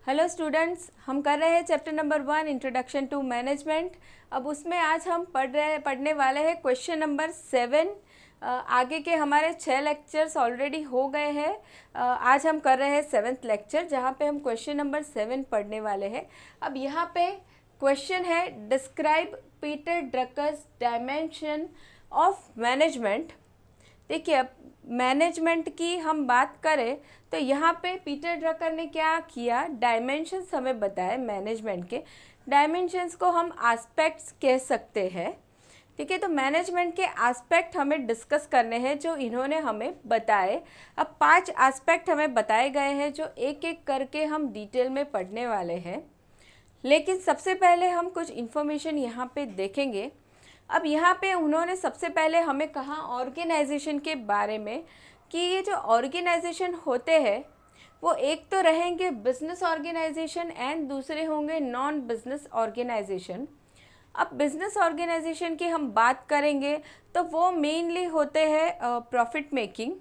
Hello students, हम कर रहे हैं chapter number 1 introduction to management. अब उसमें आज हम पढ़ने वाले हैं क्वेश्चन नंबर 7। आगे के हमारे 6 लेक्चर्स ऑलरेडी हो गए हैं। आज हम कर रहे हैं 7th लेक्चर, जहाँ पे हम क्वेश्चन नंबर 7 पढ़ने वाले हैं। अब यहाँ पे क्वेश्चन है, describe Peter Drucker's dimension of management. देखिए, अब मैनेजमेंट की हम बात करें तो यहाँ पे पीटर ड्रकर ने क्या किया, डायमेंशंस हमें बताए। मैनेजमेंट के डायमेंशंस को हम एस्पेक्ट्स कह सकते हैं। ठीक है, तो मैनेजमेंट के एस्पेक्ट हमें डिस्कस करने हैं जो इन्होंने हमें बताए। अब 5 एस्पेक्ट हमें बताए गए हैं जो एक एक करके हम डिटेल में पढ़ने वाले हैं। लेकिन सबसे पहले हम कुछ इन्फॉर्मेशन यहाँ पे देखेंगे। अब यहाँ पे उन्होंने सबसे पहले हमें कहा ऑर्गेनाइजेशन के बारे में कि ये जो ऑर्गेनाइजेशन होते हैं वो एक तो रहेंगे बिजनेस ऑर्गेनाइजेशन एंड दूसरे होंगे नॉन बिजनेस ऑर्गेनाइजेशन। अब बिजनेस ऑर्गेनाइजेशन की हम बात करेंगे तो वो मेनली होते हैं प्रॉफिट मेकिंग।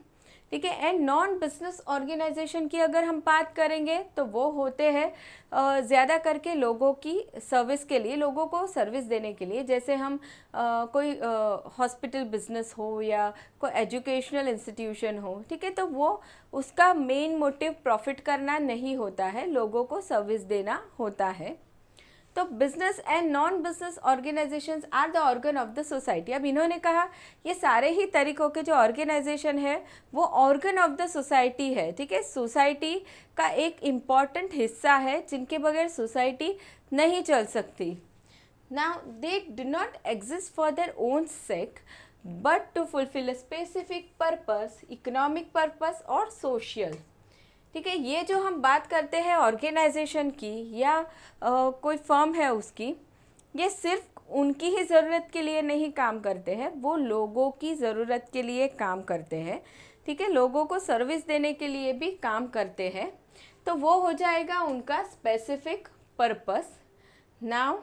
ठीक है, एंड नॉन बिजनेस ऑर्गेनाइजेशन की अगर हम बात करेंगे तो वो होते हैं ज़्यादा करके लोगों की सर्विस के लिए, लोगों को सर्विस देने के लिए। जैसे हम कोई हॉस्पिटल बिजनेस हो या कोई एजुकेशनल इंस्टीट्यूशन हो, ठीक है, तो वो उसका मेन मोटिव प्रॉफिट करना नहीं होता है, लोगों को सर्विस देना होता है। तो business and non business organisations are the organ of the society. अब इन्होंने कहा ये सारे ही तरीक़ों के जो ऑर्गेनाइजेशन है वो ऑर्गन ऑफ द सोसाइटी है। ठीक है, सोसाइटी का एक इम्पॉर्टेंट हिस्सा है जिनके बगैर सोसाइटी नहीं चल सकती। Now they do not exist for their own sake but to fulfil a specific purpose, economic purpose और सोशल। ठीक है, ये जो हम बात करते हैं ऑर्गेनाइजेशन की या कोई फर्म है उसकी, ये सिर्फ उनकी ही ज़रूरत के लिए नहीं काम करते हैं, वो लोगों की ज़रूरत के लिए काम करते हैं। ठीक है, लोगों को सर्विस देने के लिए भी काम करते हैं। तो वो हो जाएगा उनका स्पेसिफिक पर्पस। नाउ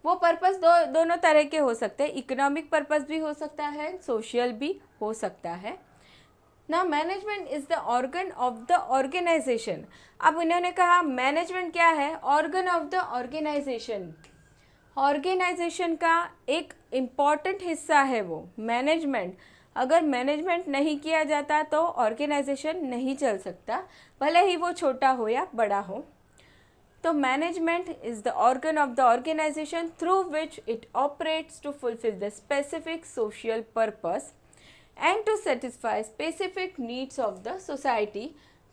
वो पर्पस दोनों तरह के हो सकते हैं, इकोनॉमिक पर्पस भी हो सकता है, सोशल भी हो सकता है। ना management is the organ of the organisation. अब इन्होंने कहा मैनेजमेंट क्या है, organ of the organisation. Organisation का एक इम्पॉर्टेंट हिस्सा है वो मैनेजमेंट। अगर मैनेजमेंट नहीं किया जाता तो ऑर्गेनाइजेशन नहीं चल सकता, भले ही वो छोटा हो या बड़ा हो। तो management is the organ of the organisation through which it operates to fulfil the specific social purpose and to satisfy specific needs of the society,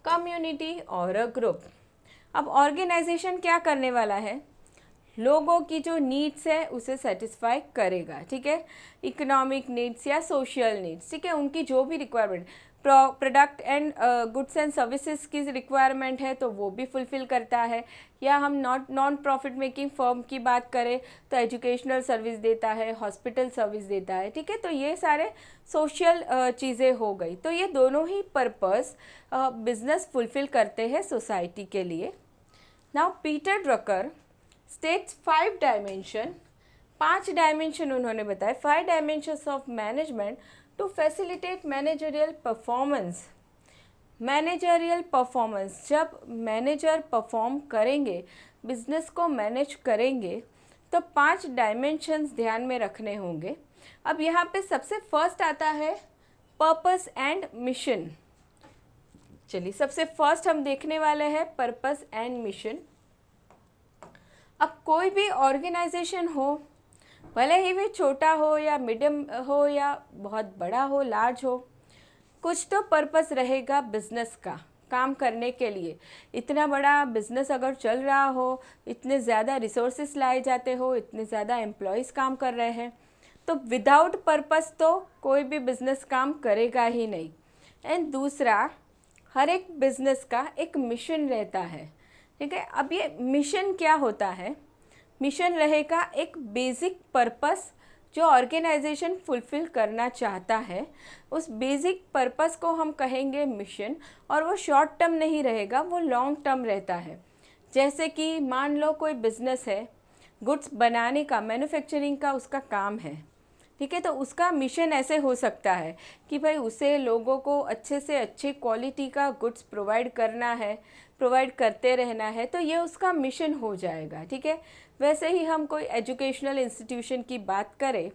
community और a group। अब ऑर्गेनाइजेशन क्या करने वाला है, लोगों की जो नीड्स है उसे सेटिस्फाई करेगा। ठीक है, इकोनॉमिक नीड्स या सोशल नीड्स, ठीक है, उनकी जो भी requirement, product and goods and services की रिक्वायरमेंट है तो वो भी फुलफ़िल करता है। या हम नॉन प्रॉफिट मेकिंग फर्म की बात करें तो एजुकेशनल सर्विस देता है, हॉस्पिटल सर्विस देता है। ठीक है, तो ये सारे सोशल चीज़ें हो गई। तो ये दोनों ही पर्पस बिजनेस फुलफ़िल करते हैं सोसाइटी के लिए। Now Peter Drucker states 5 dimension, 5 dimension उन्होंने बताए, 5 dimensions of management to facilitate managerial performance. Managerial performance, जब मैनेजर परफॉर्म करेंगे, बिजनेस को मैनेज करेंगे तो 5 डायमेंशंस ध्यान में रखने होंगे। अब यहाँ पे सबसे फर्स्ट आता है पर्पस एंड मिशन। चलिए, सबसे फर्स्ट हम देखने वाले हैं पर्पस एंड मिशन। अब कोई भी ऑर्गेनाइजेशन हो, भले ही भी छोटा हो या मीडियम हो या बहुत बड़ा हो, लार्ज हो, कुछ तो पर्पस रहेगा बिजनेस का काम करने के लिए। इतना बड़ा बिजनेस अगर चल रहा हो, इतने ज़्यादा रिसोर्सेस लाए जाते हो, इतने ज़्यादा एम्प्लॉयज़ काम कर रहे हैं, तो विदाउट पर्पस तो कोई भी बिजनेस काम करेगा ही नहीं। एंड दूसरा, हर एक बिजनेस का एक मिशन रहता है। ठीक है, अब ये मिशन क्या होता है, मिशन रहेगा एक बेसिक पर्पस जो ऑर्गेनाइजेशन फुलफ़िल करना चाहता है, उस बेसिक पर्पस को हम कहेंगे मिशन। और वो शॉर्ट टर्म नहीं रहेगा, वो लॉन्ग टर्म रहता है। जैसे कि मान लो कोई बिज़नेस है, गुड्स बनाने का, मैन्युफैक्चरिंग का उसका काम है। ठीक है, तो उसका मिशन ऐसे हो सकता है कि भाई उसे लोगों को अच्छे से अच्छे क्वालिटी का गुड्स प्रोवाइड करना है, प्रोवाइड करते रहना है, तो ये उसका मिशन हो जाएगा, ठीक है। वैसे ही हम कोई एजुकेशनल इंस्टीट्यूशन की बात करें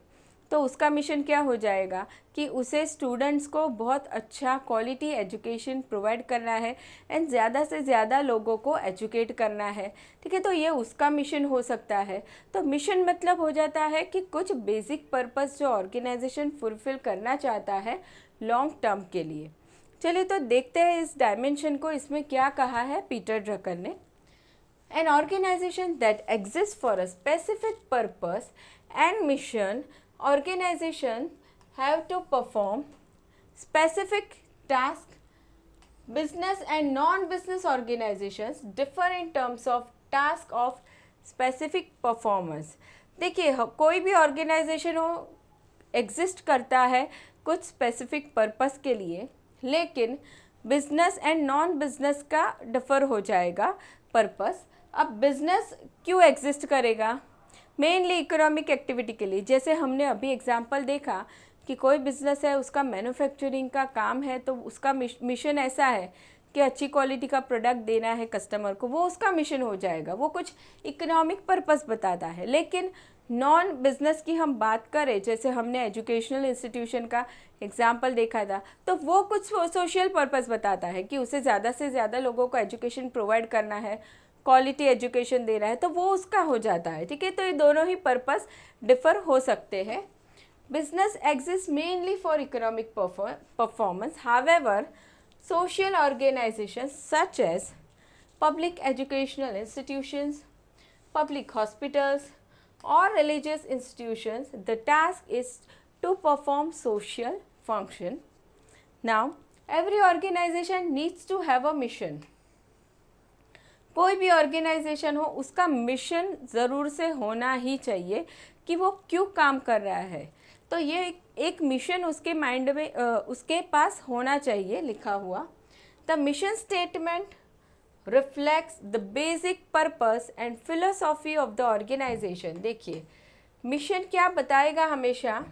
तो उसका मिशन क्या हो जाएगा कि उसे स्टूडेंट्स को बहुत अच्छा क्वालिटी एजुकेशन प्रोवाइड करना है एंड ज़्यादा से ज़्यादा लोगों को एजुकेट करना है, ठीक है। तो ये उसका मिशन हो सकता है। तो मिशन मतलब हो जाता है कि कुछ बेसिक पर्पस जो ऑर्गेनाइजेशन फुलफिल करना चाहता है लॉन्ग टर्म के लिए। चलिए तो देखते हैं इस डायमेंशन को, इसमें क्या कहा है पीटर ड्रकर ने। An organization that exists for a specific purpose and mission, organization have to perform specific tasks. Business and non-business organizations differ in terms of task of specific performance. देखिए कोई भी organisation हो exist करता है कुछ specific purpose के लिए, लेकिन बिजनेस एंड नॉन बिजनेस का डिफर हो जाएगा पर्पस। अब बिजनेस क्यों एग्जिस्ट करेगा? मेनली इकोनॉमिक एक्टिविटी के लिए। जैसे हमने अभी एग्जांपल देखा कि कोई बिजनेस है, उसका मैन्युफैक्चरिंग का काम है, तो उसका मिशन ऐसा है कि अच्छी क्वालिटी का प्रोडक्ट देना है कस्टमर को, वो उसका मिशन हो जाएगा, वो कुछ इकोनॉमिक पर्पस बताता है। लेकिन नॉन बिजनेस की हम बात करें, जैसे हमने एजुकेशनल इंस्टीट्यूशन का एग्जाम्पल देखा था, तो वो कुछ सोशल पर्पस बताता है कि उसे ज़्यादा से ज़्यादा लोगों को एजुकेशन प्रोवाइड करना है, क्वालिटी एजुकेशन देना है, तो वो उसका हो जाता है, ठीक है। तो ये दोनों ही पर्पस डिफर हो सकते हैं। Business exist mainly for economic performance, however social organizations such as public educational institutions, public hospitals or religious institutions, the task is to perform social function. Now, every organization needs to have a mission. कोई भी organisation हो उसका mission ज़रूर से होना ही चाहिए कि वो क्यों काम कर रहा है। तो ये एक मिशन उसके माइंड में उसके पास होना चाहिए लिखा हुआ। The mission statement reflects the basic purpose and philosophy of the organization. देखिए मिशन क्या बताएगा हमेशा?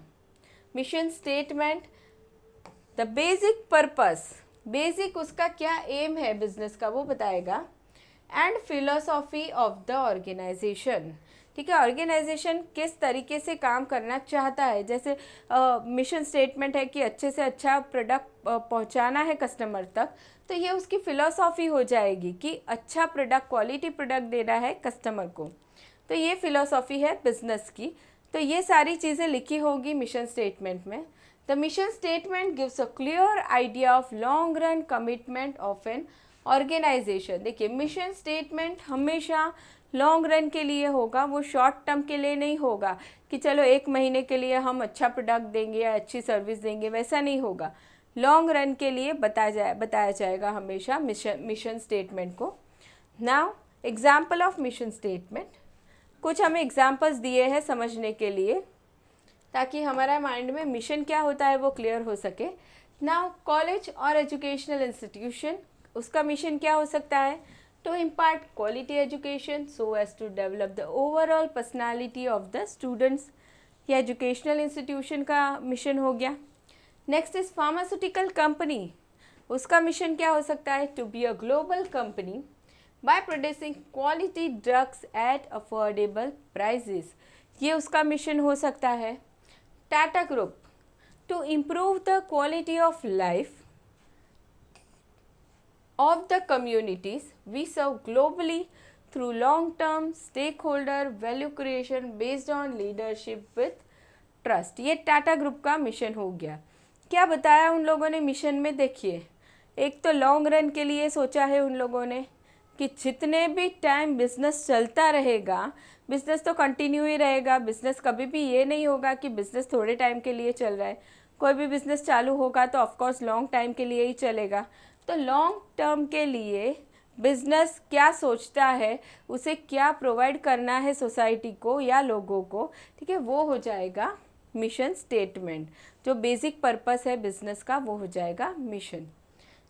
Mission statement the basic purpose, basic उसका क्या एम है बिजनेस का वो बताएगा, and philosophy of the organization, ठीक है। ऑर्गेनाइजेशन किस तरीके से काम करना चाहता है। जैसे मिशन स्टेटमेंट है कि अच्छे से अच्छा प्रोडक्ट पहुंचाना है कस्टमर तक, तो ये उसकी फिलोसॉफी हो जाएगी कि अच्छा प्रोडक्ट, क्वालिटी प्रोडक्ट देना है कस्टमर को। तो ये फिलोसॉफी है बिजनेस की। तो ये सारी चीज़ें लिखी होगी मिशन स्टेटमेंट में। The mission statement gives a clear idea of long run commitment of an organization. देखिए मिशन स्टेटमेंट हमेशा लॉन्ग रन के लिए होगा, वो शॉर्ट टर्म के लिए नहीं होगा कि चलो एक महीने के लिए हम अच्छा प्रोडक्ट देंगे या अच्छी सर्विस देंगे, वैसा नहीं होगा। लॉन्ग रन के लिए बताया जाएगा हमेशा मिशन स्टेटमेंट को। Now example of mission statement, कुछ हमें एग्जाम्पल्स दिए हैं समझने के लिए ताकि हमारा माइंड में मिशन क्या होता है वो क्लियर हो सके। नाउ कॉलेज और एजुकेशनल इंस्टीट्यूशन, उसका मिशन क्या हो सकता है? To impart quality education so as to develop the overall personality of the students, ये एजुकेशनल इंस्टीट्यूशन का मिशन हो गया। नेक्स्ट इज फार्मास्यूटिकल कंपनी, उसका मिशन क्या हो सकता है? To be a global company by producing quality drugs at affordable prices, ये उसका मिशन हो सकता है। Tata group, to improve the quality of life of the communities we serve globally through long-term stakeholder value creation based on leadership with trust, ये Tata group का mission हो गया। क्या बताया उन लोगों ने मिशन में? देखिए एक तो लॉन्ग रन के लिए सोचा है उन लोगों ने कि जितने भी टाइम बिजनेस चलता रहेगा, बिजनेस तो कंटिन्यू ही रहेगा, बिजनेस कभी भी ये नहीं होगा कि बिजनेस थोड़े टाइम के लिए चल रहा है। कोई भी बिजनेस चालू होगा तो ऑफकोर्स लॉन्ग टाइम के लिए ही चलेगा। तो लॉन्ग टर्म के लिए बिजनेस क्या सोचता है, उसे क्या प्रोवाइड करना है सोसाइटी को या लोगों को, ठीक है, वो हो जाएगा मिशन स्टेटमेंट। जो बेसिक पर्पस है बिजनेस का वो हो जाएगा मिशन।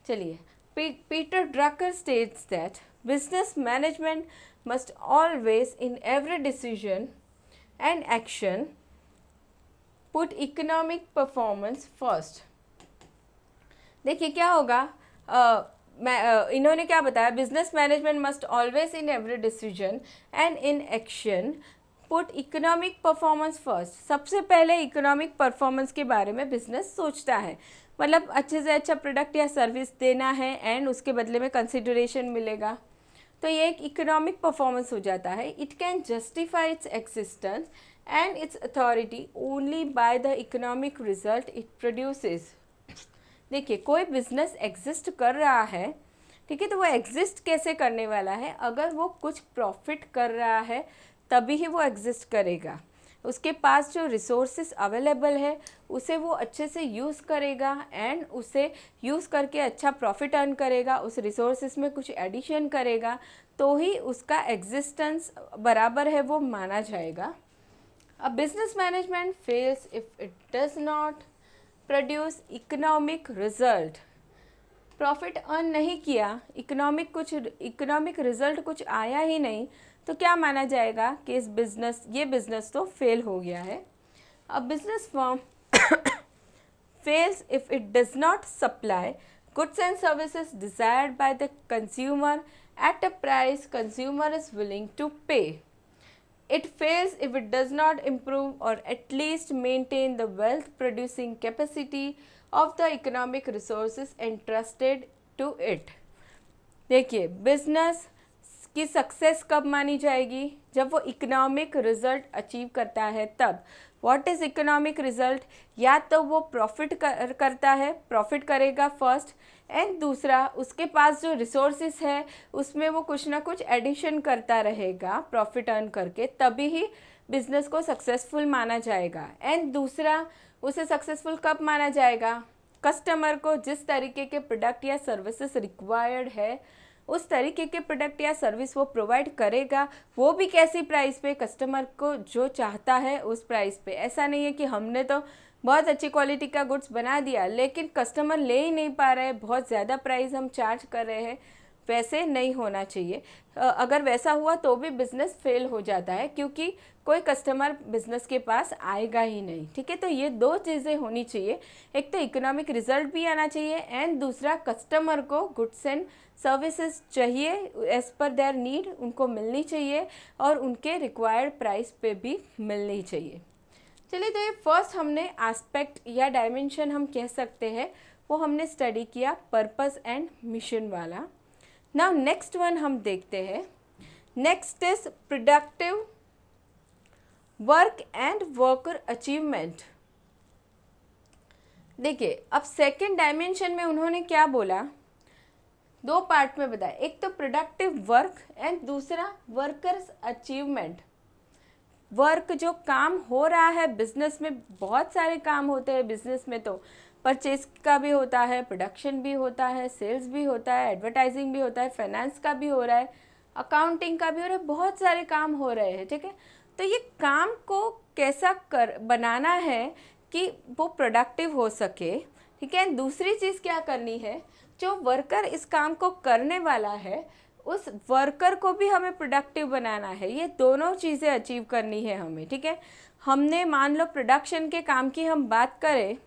चलिए Peter Drucker states that business management must always in every decision and action put economic performance first. देखिए क्या होगा, इन्होंने क्या बताया, business management must always in every decision and in action put economic performance first. सबसे पहले economic performance के बारे में बिजनेस सोचता है, मतलब अच्छे से अच्छा प्रोडक्ट या सर्विस देना है एंड उसके बदले में कंसिडरेशन मिलेगा, तो ये एक इकोनॉमिक परफॉर्मेंस हो जाता है। It can justify its existence and it's authority only by the economic result it produces. देखिए, कोई बिजनेस एग्जिस्ट कर रहा है, ठीक है, तो वो एग्जिस्ट कैसे करने वाला है, अगर वो कुछ प्रॉफिट कर रहा है तभी ही वो एग्जिस्ट करेगा। उसके पास जो रिसोर्सेज अवेलेबल है उसे वो अच्छे से यूज़ करेगा एंड उसे यूज़ करके अच्छा प्रॉफिट अर्न करेगा, उस रिसोर्सेज में कुछ एडिशन करेगा, तो ही उसका एग्जिस्टेंस बराबर है वो माना जाएगा। A business management fails if it does not produce economic result. Profit earn नहीं किया, इकोनॉमिक रिजल्ट कुछ आया ही नहीं, तो क्या माना जाएगा कि ये बिजनेस तो फेल हो गया है। A business firm fails if it does not supply goods and services desired by the consumer at a price consumer is willing to pay. It fails if it does not improve or at least maintain the wealth producing capacity of the economic resources entrusted to it। देखिए, business की success कब मानी जाएगी, जब वो economic result achieve करता है तब। व्हाट इज़ इकोनॉमिक रिजल्ट, या तो वो प्रॉफिट करता है, प्रॉफिट करेगा फर्स्ट, एंड दूसरा उसके पास जो रिसोर्सेज है उसमें वो कुछ ना कुछ एडिशन करता रहेगा प्रॉफिट अर्न करके, तभी ही बिजनेस को सक्सेसफुल माना जाएगा। एंड दूसरा, उसे सक्सेसफुल कब माना जाएगा, कस्टमर को जिस तरीके के प्रोडक्ट या सर्विसेज रिक्वायर्ड है उस तरीके के प्रोडक्ट या सर्विस वो प्रोवाइड करेगा, वो भी कैसी प्राइस पे, कस्टमर को जो चाहता है उस प्राइस पे। ऐसा नहीं है कि हमने तो बहुत अच्छी क्वालिटी का गुड्स बना दिया लेकिन कस्टमर ले ही नहीं पा रहे, बहुत ज़्यादा प्राइस हम चार्ज कर रहे हैं, वैसे नहीं होना चाहिए। अगर वैसा हुआ तो भी बिज़नेस फेल हो जाता है, क्योंकि कोई कस्टमर बिज़नेस के पास आएगा ही नहीं, ठीक है। तो ये दो चीज़ें होनी चाहिए, एक तो इकोनॉमिक रिजल्ट भी आना चाहिए एंड दूसरा कस्टमर को गुड्स एंड सर्विसेज चाहिए एज़ पर देयर नीड, उनको मिलनी चाहिए और उनके रिक्वायर्ड प्राइस पे भी मिलनी चाहिए। चलिए, तो ये फर्स्ट हमने एस्पेक्ट या डायमेंशन हम कह सकते हैं वो हमने स्टडी किया, पर्पस एंड मिशन वाला। नाउ नेक्स्ट वन हम देखते हैं। Next is productive work and worker achievement. देखिए, अब सेकेंड डायमेंशन में उन्होंने क्या बोला, दो पार्ट में बताया, एक तो प्रोडक्टिव वर्क एंड दूसरा वर्कर्स अचीवमेंट। वर्क जो काम हो रहा है बिजनेस में, बहुत सारे काम होते हैं बिजनेस में, तो परचेज का भी होता है, प्रोडक्शन भी होता है, सेल्स भी होता है, एडवर्टाइजिंग भी होता है, फाइनेंस का भी हो रहा है, अकाउंटिंग का भी हो रहा है, बहुत सारे काम हो रहे हैं, ठीक है। तो ये काम को कैसा बनाना है कि वो प्रोडक्टिव हो सके, ठीक है। दूसरी चीज़ क्या करनी है, जो वर्कर इस काम को करने वाला है उस वर्कर को भी हमें प्रोडक्टिव बनाना है, ये दोनों चीज़ें अचीव करनी है हमें, ठीक है। हमने मान लो प्रोडक्शन के काम की हम बात करें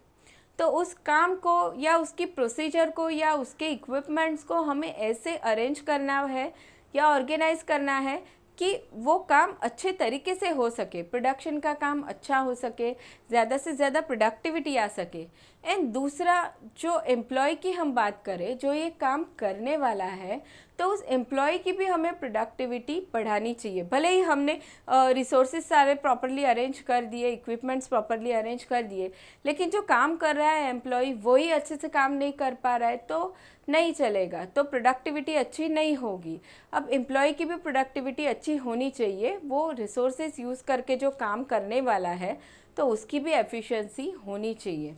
तो उस काम को या उसकी प्रोसीजर को या उसके इक्विपमेंट्स को हमें ऐसे अरेंज करना है या ऑर्गेनाइज करना है कि वो काम अच्छे तरीके से हो सके, प्रोडक्शन का काम अच्छा हो सके, ज़्यादा से ज़्यादा प्रोडक्टिविटी आ सके। एंड दूसरा, जो एम्प्लॉय की हम बात करें, जो ये काम करने वाला है, तो उस एम्प्लॉय की भी हमें प्रोडक्टिविटी बढ़ानी चाहिए। भले ही हमने रिसोर्सेज सारे प्रॉपरली अरेंज कर दिए, इक्विपमेंट्स प्रॉपरली अरेंज कर दिए, लेकिन जो काम कर रहा है एम्प्लॉय वही अच्छे से काम नहीं कर पा रहा है तो नहीं चलेगा, तो प्रोडक्टिविटी अच्छी नहीं होगी। अब एम्प्लॉय की भी प्रोडक्टिविटी अच्छी होनी चाहिए, वो रिसोर्सेज यूज़ करके जो काम करने वाला है तो उसकी भी एफिशिएंसी होनी चाहिए।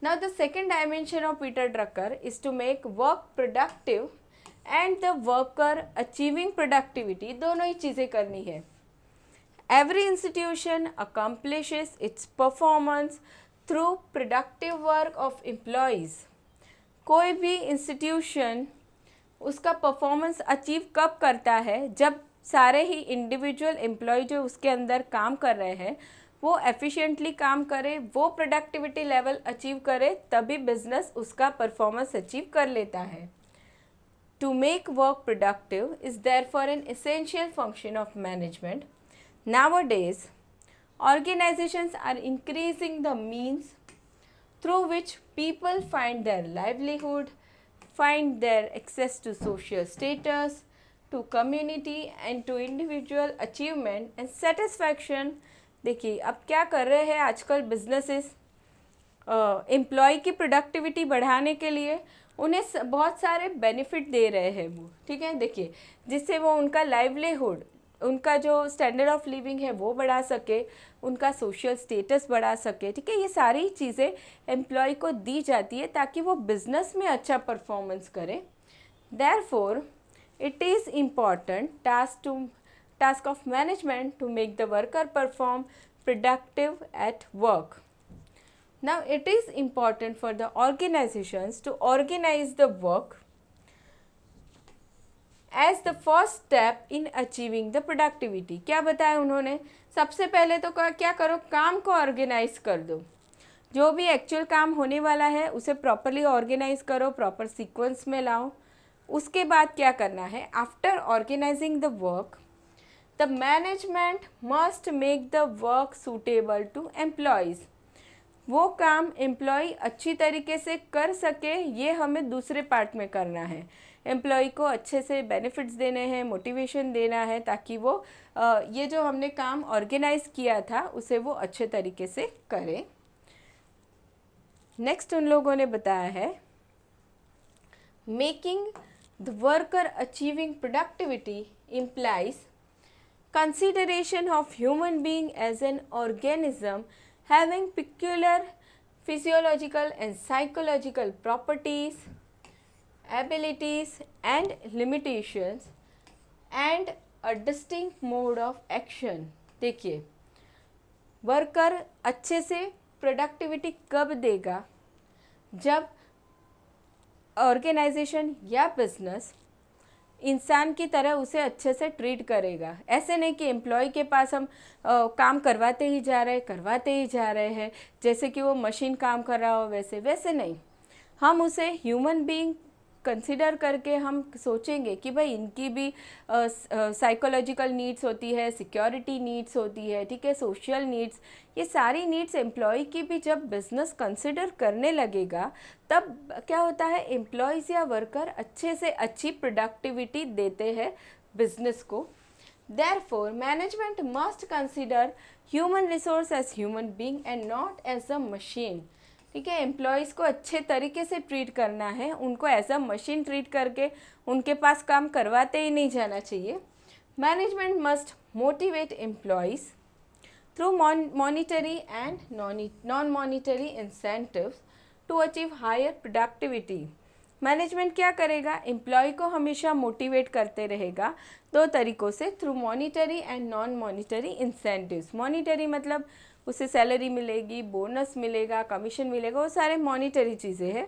Now the second dimension of Peter Drucker is to make work productive and the worker achieving productivity, दोनों ही चीज़ें करनी है। Every institution accomplishes its performance through productive work of employees. कोई भी इंस्टीट्यूशन उसका परफॉर्मेंस अचीव कब करता है, जब सारे ही इंडिविजुअल एम्प्लॉय जो उसके अंदर काम कर रहे हैं वो एफिशिएंटली काम करे, वो प्रोडक्टिविटी लेवल अचीव करे, तभी बिजनेस उसका परफॉर्मेंस अचीव कर लेता है। To make work productive is therefore an essential function of management. Nowadays, organizations are increasing the means through which people find their livelihood, find their access to social status, to community and to individual achievement and satisfaction. देखिए अब क्या कर रहे हैं आजकल businesses, employ की productivity बढ़ाने के लिए उन्हें बहुत सारे बेनिफिट दे रहे हैं वो, ठीक है। देखिए जिससे वो उनका लाइवलीहुड, उनका जो स्टैंडर्ड ऑफ लिविंग है वो बढ़ा सके, उनका सोशल स्टेटस बढ़ा सके, ठीक है। ये सारी चीज़ें एम्प्लॉय को दी जाती है ताकि वो बिजनेस में अच्छा परफॉर्मेंस करे। Therefore it is important task of management to make the worker perform productive at work. Now it is important for the organizations to organize the work as the first step in achieving the productivity. क्या बताया उन्होंने, सबसे पहले तो क्या करो, काम को ऑर्गेनाइज कर दो। जो भी एक्चुअल काम होने वाला है उसे प्रॉपरली ऑर्गेनाइज करो, प्रॉपर सीक्वेंस में लाओ। उसके बाद क्या करना है, after organizing the work the management must make the work suitable to employees. वो काम एम्प्लॉय अच्छी तरीके से कर सके, ये हमें दूसरे पार्ट में करना है। एम्प्लॉय को अच्छे से बेनिफिट्स देने हैं, मोटिवेशन देना है, ताकि वो ये जो हमने काम ऑर्गेनाइज किया था उसे वो अच्छे तरीके से करे। नेक्स्ट उन लोगों ने बताया है, making the worker achieving productivity implies consideration of human being as an organism having peculiar physiological and psychological properties, abilities and limitations and a distinct mode of action. देखिए वर्कर अच्छे से प्रोडक्टिविटी कब देगा, जब ऑर्गेनाइजेशन या business इंसान की तरह उसे अच्छे से ट्रीट करेगा। ऐसे नहीं कि एम्प्लॉय के पास हम काम करवाते ही जा रहे हैं जैसे कि वो मशीन काम कर रहा हो, वैसे नहीं। हम उसे ह्यूमन बीइंग कंसिडर करके हम सोचेंगे कि भाई इनकी भी साइकोलॉजिकल नीड्स होती है, सिक्योरिटी नीड्स होती है, ठीक है, सोशल नीड्स, ये सारी नीड्स एम्प्लॉय की भी जब बिजनेस कंसिडर करने लगेगा तब क्या होता है, एम्प्लॉयज़ या वर्कर अच्छे से अच्छी प्रोडक्टिविटी देते हैं बिजनेस को। Therefore management must consider human resource as human being and not as a machine. ठीक है, एम्प्लॉयज़ को अच्छे तरीके से ट्रीट करना है, उनको एज अ मशीन ट्रीट करके उनके पास काम करवाते ही नहीं जाना चाहिए। Management must motivate employees through monetary and non monetary incentives to achieve higher productivity. Management क्या करेगा, एम्प्लॉय को हमेशा मोटिवेट करते रहेगा दो तरीक़ों से, through monetary and non monetary incentives. Monetary मतलब उसे सैलरी मिलेगी, बोनस मिलेगा, कमीशन मिलेगा, वो सारे मॉनिटरी चीज़ें हैं।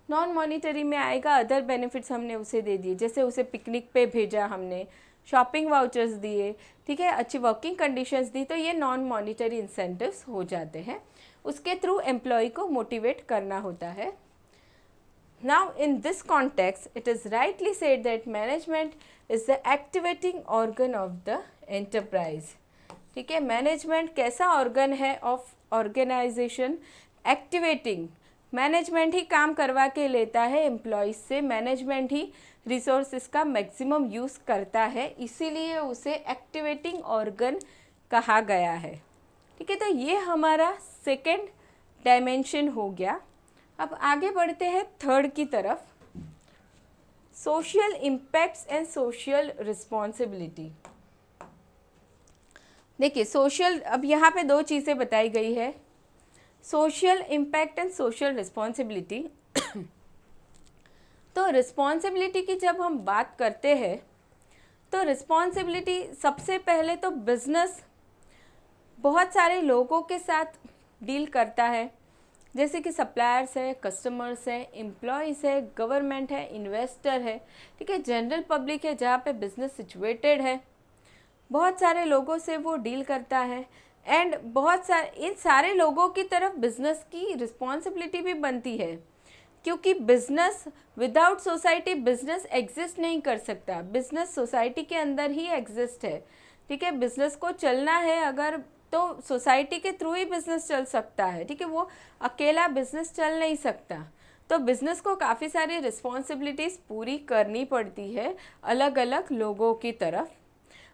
नॉन मॉनिटरी में आएगा अदर बेनिफिट्स हमने उसे दे दिए, जैसे उसे पिकनिक पे भेजा हमने, शॉपिंग वाउचर्स दिए, ठीक है, अच्छी वर्किंग कंडीशंस दी, तो ये नॉन मॉनिटरी इंसेंटिव्स हो जाते हैं। उसके थ्रू एम्प्लॉय को मोटिवेट करना होता है। Now in this context, it is rightly said that management is the activating organ of the enterprise. ठीक है, मैनेजमेंट कैसा ऑर्गन है ऑफ ऑर्गेनाइजेशन, एक्टिवेटिंग। मैनेजमेंट ही काम करवा के लेता है एम्प्लॉयज़ से, मैनेजमेंट ही रिसोर्सेज का मैक्सिमम यूज़ करता है, इसीलिए उसे एक्टिवेटिंग ऑर्गन कहा गया है। ठीक है, तो ये हमारा सेकेंड डायमेंशन हो गया। अब आगे बढ़ते हैं थर्ड की तरफ, social impacts and social responsibility. देखिए सोशल, अब यहाँ पे दो चीज़ें बताई गई है, social impact and social responsibility. तो रिस्पॉन्सिबिलिटी की जब हम बात करते हैं तो रिस्पॉन्सिबिलिटी सबसे पहले तो बिजनेस बहुत सारे लोगों के साथ डील करता है, जैसे कि सप्लायर्स है, कस्टमर्स है, एम्प्लॉयज़ है, गवर्नमेंट है, इन्वेस्टर है, ठीक है, जनरल पब्लिक है जहाँ पे बिजनेस सिचुएटेड है, बहुत सारे लोगों से वो डील करता है। एंड बहुत सारे इन सारे लोगों की तरफ बिजनेस की रिस्पॉन्सिबिलिटी भी बनती है क्योंकि business without society business exist नहीं कर सकता। बिजनेस सोसाइटी के अंदर ही एग्जिस्ट है, ठीक है। बिजनेस को चलना है अगर तो सोसाइटी के थ्रू ही बिजनेस चल सकता है, ठीक है। वो अकेला बिजनेस चल नहीं सकता। तो बिजनेस को काफ़ी सारी रिस्पॉन्सिबिलिटीज़ पूरी करनी पड़ती है अलग अलग लोगों की तरफ।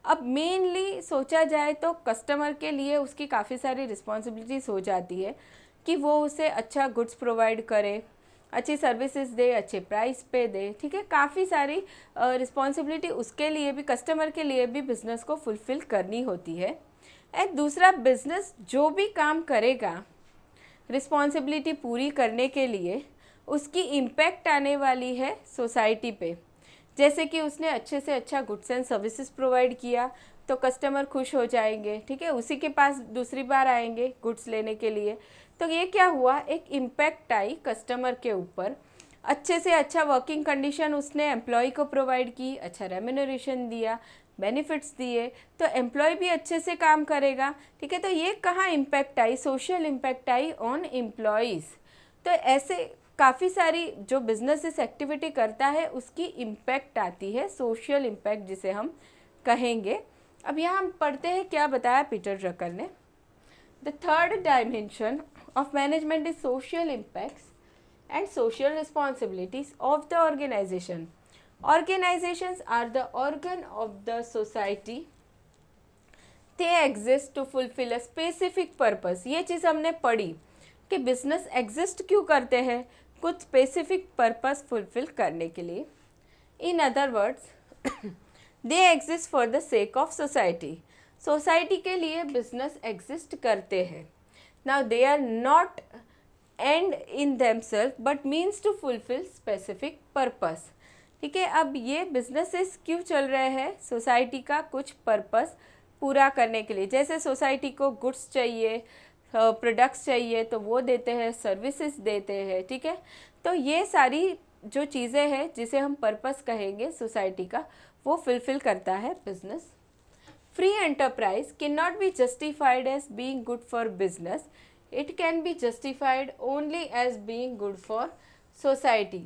अब मेनली सोचा जाए तो कस्टमर के लिए उसकी काफ़ी सारी रिस्पॉन्सिबिलिटीज़ हो जाती है कि वो उसे अच्छा गुड्स प्रोवाइड करे, अच्छी सर्विसेज दे, अच्छे प्राइस पे दे, ठीक है। काफ़ी सारी रिस्पॉन्सिबिलिटी उसके लिए भी, कस्टमर के लिए भी बिज़नेस को फुलफ़िल करनी होती है। एंड दूसरा, बिज़नेस जो भी काम करेगा रिस्पॉन्सिबिलिटी पूरी करने के लिए, उसकी इम्पैक्ट आने वाली है सोसाइटी पे। जैसे कि उसने अच्छे से अच्छा गुड्स एंड सर्विसेज प्रोवाइड किया तो कस्टमर खुश हो जाएंगे, ठीक है। उसी के पास दूसरी बार आएंगे गुड्स लेने के लिए। तो ये क्या हुआ, एक इम्पैक्ट आई कस्टमर के ऊपर। अच्छे से अच्छा वर्किंग कंडीशन उसने एम्प्लॉय को प्रोवाइड की, अच्छा रेम्यूनरेशन दिया, बेनिफिट्स दिए, तो एम्प्लॉय भी अच्छे से काम करेगा, ठीक है। तो ये कहाँ impact I, social impact I on employees. तो ऐसे काफ़ी सारी जो बिजनेस इस एक्टिविटी करता है उसकी इम्पैक्ट आती है, सोशल इम्पैक्ट जिसे हम कहेंगे। अब यहाँ हम पढ़ते हैं क्या बताया पीटर ड्रकर ने। The third dimension of management is social impacts and social responsibilities of the organization. Organizations are the organ of the society. They exist to fulfill a specific purpose. ये चीज़ हमने पढ़ी कि बिजनेस एग्जिस्ट क्यों करते हैं, कुछ specific purpose fulfil करने के लिए। In other words, they exist for the sake of society. Society के लिए बिजनेस एग्जिस्ट करते हैं। Now they are not end in themselves but means to fulfill specific purpose, ठीक है। अब ये बिजनेसेस क्यों चल रहे हैं, सोसाइटी का कुछ पर्पस पूरा करने के लिए। जैसे सोसाइटी को गुड्स चाहिए, प्रोडक्ट्स चाहिए तो वो देते हैं, सर्विसेज देते हैं, ठीक है। तो ये सारी जो चीज़ें हैं जिसे हम पर्पस कहेंगे सोसाइटी का, वो फुलफिल करता है business. Free enterprise cannot be justified as being good for business. It can be justified only as being good for society.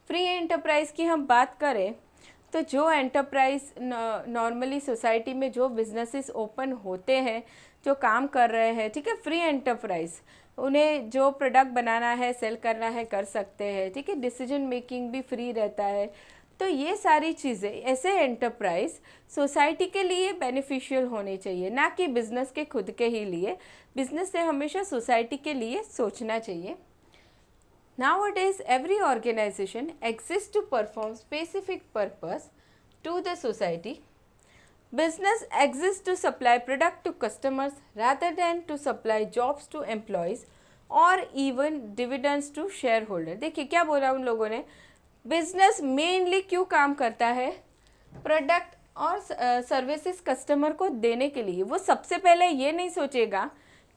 Free enterprise की हम बात करें तो जो एंटरप्राइज नॉर्मली सोसाइटी में जो बिजनेसेस ओपन होते हैं, जो काम कर रहे हैं, ठीक है, फ्री एंटरप्राइज, उन्हें जो प्रोडक्ट बनाना है, सेल करना है, कर सकते हैं, ठीक है। डिसीजन मेकिंग भी फ्री रहता है। तो ये सारी चीज़ें, ऐसे एंटरप्राइज सोसाइटी के लिए बेनिफिशियल होने चाहिए, ना कि बिजनेस के खुद के ही लिए। बिजनेस से हमेशा सोसाइटी के लिए सोचना चाहिए। Nowadays, every organization exists to perform specific purpose to the society. Business exists to supply product to customers rather than to supply jobs to employees or even dividends to shareholder. देखिए क्या बोला उन लोगों ने, बिजनेस मेनली क्यों काम करता है, प्रोडक्ट और सर्विसेज कस्टमर को देने के लिए। वो सबसे पहले ये नहीं सोचेगा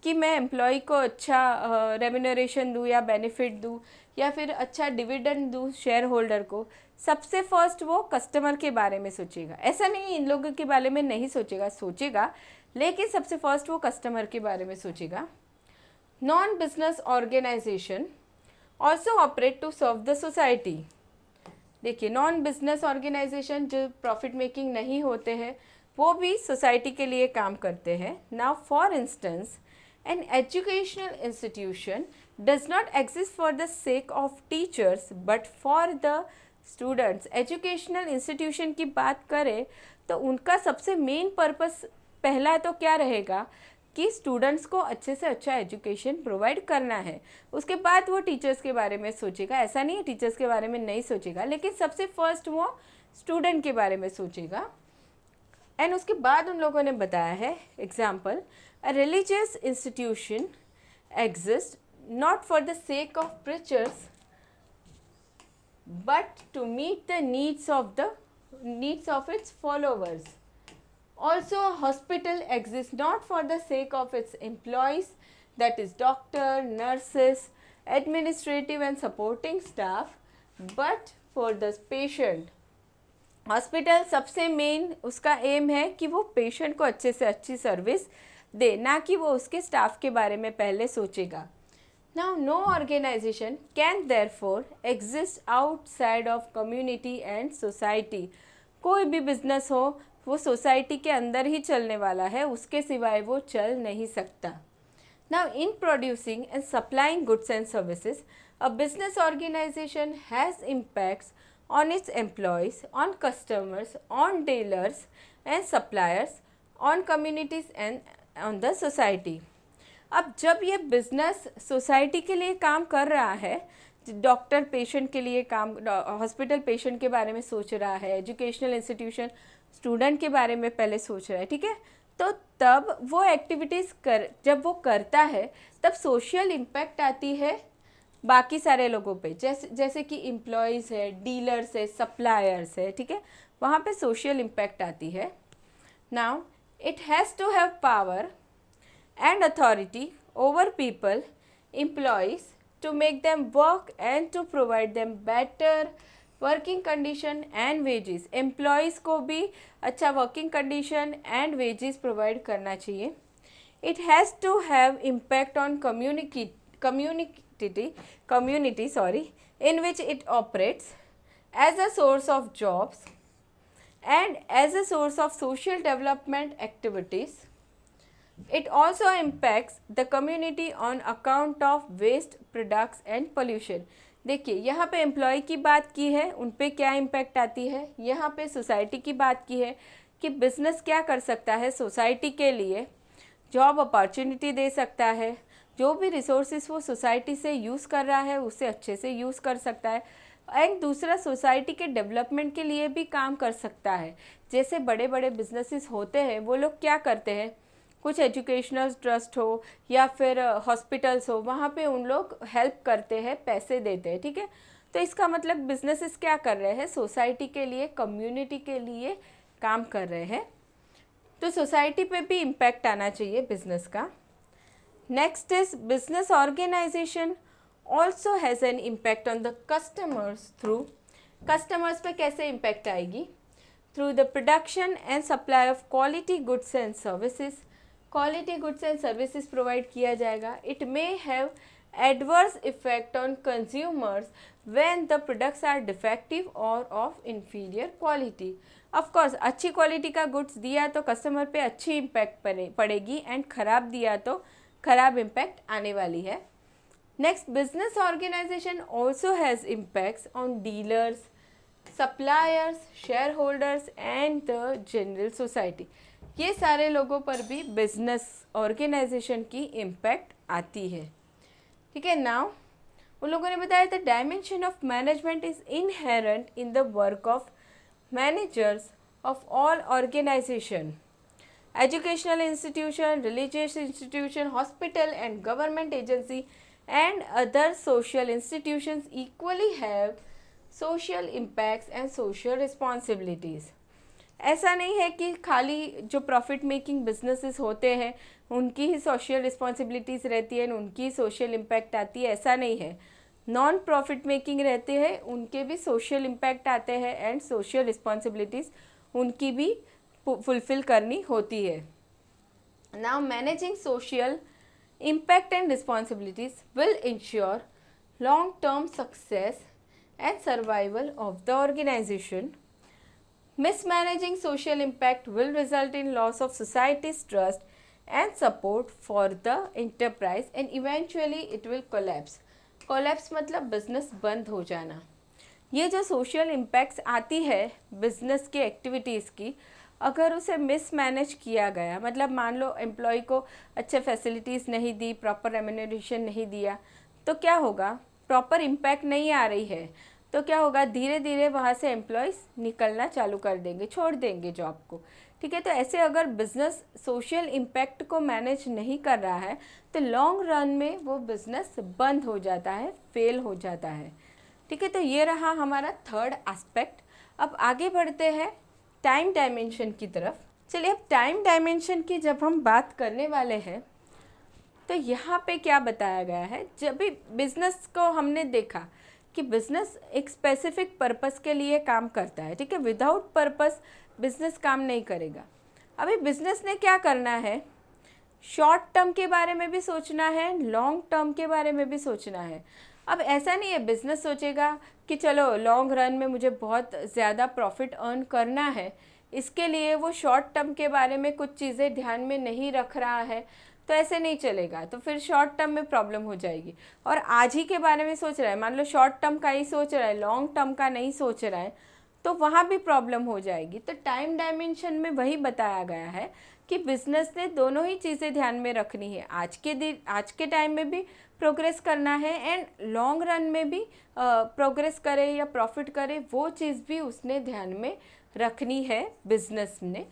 कि मैं एम्प्लॉय को अच्छा रेम्यूनरेशन दूँ या बेनिफिट दूँ या फिर अच्छा डिविडेंड दूँ शेयर होल्डर को। सबसे फर्स्ट वो कस्टमर के बारे में सोचेगा। ऐसा नहीं इन लोगों के बारे में नहीं सोचेगा, लेकिन सबसे फर्स्ट वो कस्टमर के बारे में सोचेगा। Non business organization also operate to serve the society. देखिए, नॉन बिजनेस ऑर्गेनाइजेशन जो प्रॉफिट मेकिंग नहीं होते हैं वो भी सोसाइटी के लिए काम करते हैं। Now for instance, an educational institution does not exist for the sake of teachers but for the students. Educational institution की बात करें तो उनका सबसे मेन पर्पस पहला तो क्या रहेगा कि स्टूडेंट्स को अच्छे से अच्छा एजुकेशन प्रोवाइड करना है। उसके बाद वो टीचर्स के बारे में सोचेगा। ऐसा नहीं है टीचर्स के बारे में नहीं सोचेगा, लेकिन सबसे फर्स्ट वो स्टूडेंट के बारे में सोचेगा। एंड उसके बाद उन लोगों ने बताया है example, a religious institution exist not for the sake of preachers but to meet the needs of its followers. Also, a hospital exists not for the sake of its employees, that is doctor, nurses, administrative and supporting staff, but for the patient. Hospital सबसे main उसका M है कि वो patient को अच्छे से अच्छी service दे, ना कि वो उसके स्टाफ के बारे में पहले सोचेगा। Now, no organization can therefore exist outside of community and society. कोई भी बिजनेस हो वो सोसाइटी के अंदर ही चलने वाला है, उसके सिवाय वो चल नहीं सकता. Now, in producing and supplying goods and services, a business organization has impacts on its employees, on customers, on dealers and suppliers, on communities and on the society. अब जब ये बिजनेस सोसाइटी के लिए काम कर रहा है, डॉक्टर पेशेंट के लिए काम, हॉस्पिटल पेशेंट के बारे में सोच रहा है, एजुकेशनल इंस्टीट्यूशन स्टूडेंट के बारे में पहले सोच रहा है, ठीक है, तो तब वो एक्टिविटीज़ जब वो करता है तब सोशल इम्पैक्ट आती है बाकी सारे लोगों पे, जैसे कि एम्प्लॉयज़ है, डीलर्स है, सप्लायर्स है, ठीक है, वहाँ पे सोशल इम्पैक्ट आती है. Now it has to have power and authority over people, employees, to make them work and to provide them better working condition and wages. Employees को भी अच्छा working condition and wages provide करना चाहिए. It has to have impact on community in which it operates as a source of jobs and as a source of social development activities. It also impacts the community on account of waste products and pollution. देखिए यहाँ पे employ की बात की है, उन पे क्या इम्पैक्ट आती है, यहाँ पे सोसाइटी की बात की है कि बिज़नेस क्या कर सकता है सोसाइटी के लिए, जॉब अपॉर्चुनिटी दे सकता है, जो भी रिसोर्सेज वो सोसाइटी से यूज़ कर रहा है उसे अच्छे से यूज़ कर सकता है, एंड दूसरा सोसाइटी के डेवलपमेंट के लिए भी काम कर सकता है. जैसे बड़े बड़े बिजनेसेस होते हैं वो लोग क्या करते हैं, कुछ एजुकेशनल ट्रस्ट हो या फिर हॉस्पिटल्स हो, वहाँ पे उन लोग हेल्प करते हैं, पैसे देते हैं, ठीक है. तो इसका मतलब बिजनेसेस क्या कर रहे हैं, सोसाइटी के लिए, कम्युनिटी के लिए काम कर रहे हैं. तो सोसाइटी पे भी इम्पैक्ट आना चाहिए बिजनेस का. Next is business organization also has an impact on the customers through. Customers पे कैसे इम्पैक्ट आएगी, through the production and supply of quality goods and services. Quality goods and services provide किया जाएगा. It may have adverse effect on consumers when the products are defective or of inferior quality. Of course अच्छी quality का goods दिया तो customer पे अच्छी impact पड़ेगी, and ख़राब दिया तो ख़राब इम्पैक्ट आने वाली है. Next, business organization also has impacts on dealers, suppliers, share holders and the general society. ये सारे लोगों पर भी बिजनेस ऑर्गेनाइजेशन की इम्पैक्ट आती है, ठीक है. नाउ उन लोगों ने बताया the dimension of management is inherent in the work of managers of all organization. Educational institution, religious institution, hospital and government agency and other social institutions equally have social impacts and social responsibilities. ऐसा नहीं है कि खाली जो profit making businesses होते हैं उनकी ही social responsibilities रहती है, उनकी सोशल इम्पैक्ट आती है, ऐसा नहीं है. नॉन प्रॉफिट मेकिंग रहते हैं उनके भी सोशल इम्पैक्ट आते हैं, एंड सोशल रिस्पॉन्सिबिलिटीज़ उनकी भी फुलफ़िल करनी होती है. Now managing social impact and responsibilities will ensure long-term success and survival of the organization. Mismanaging social impact will result in loss of society's trust and support for the enterprise, and eventually it will collapse. Collapse मतलब business बंद हो जाना. ये जो social impacts आती है business की activities की, अगर उसे मिसमैनेज किया गया, मतलब मान लो एम्प्लॉय को अच्छे फैसिलिटीज़ नहीं दी, प्रॉपर रेम्यूनरेशन नहीं दिया, तो क्या होगा, प्रॉपर इम्पैक्ट नहीं आ रही है, तो क्या होगा, धीरे धीरे वहाँ से एम्प्लॉयज़ निकलना चालू कर देंगे, छोड़ देंगे जॉब को, ठीक है. तो ऐसे अगर बिज़नेस सोशल इम्पैक्ट को मैनेज नहीं कर रहा है तो लॉन्ग रन में वो बिज़नेस बंद हो जाता है, फेल हो जाता है, ठीक है. तो ये रहा हमारा थर्ड एस्पेक्ट. अब आगे बढ़ते हैं टाइम डायमेंशन की तरफ. चलिए, अब टाइम डायमेंशन की जब हम बात करने वाले हैं तो यहाँ पे क्या बताया गया है, जब भी बिज़नेस को हमने देखा कि बिज़नेस एक स्पेसिफिक पर्पस के लिए काम करता है, ठीक है. विदाउट पर्पस बिज़नेस काम नहीं करेगा. अभी बिज़नेस ने क्या करना है, शॉर्ट टर्म के बारे में भी सोचना है, लॉन्ग टर्म के बारे में भी सोचना है। अब ऐसा नहीं है बिजनेस सोचेगा कि चलो लॉन्ग रन में मुझे बहुत ज़्यादा प्रॉफिट अर्न करना है, इसके लिए वो शॉर्ट टर्म के बारे में कुछ चीज़ें ध्यान में नहीं रख रहा है, तो ऐसे नहीं चलेगा, तो फिर शॉर्ट टर्म में प्रॉब्लम हो जाएगी। और आज ही के बारे में सोच रहा है, मान लो शॉर्ट टर्म का ही सोच रहा है, लॉन्ग टर्म का नहीं सोच रहा है, तो वहाँ भी प्रॉब्लम हो जाएगी। तो टाइम डायमेंशन में वही बताया गया है कि बिजनेस ने दोनों ही चीज़ें ध्यान में रखनी है, आज के टाइम में भी प्रोग्रेस करना है एंड लॉन्ग रन में भी प्रोग्रेस करे या प्रॉफिट करे, वो चीज़ भी उसने ध्यान में रखनी है बिजनेस ने।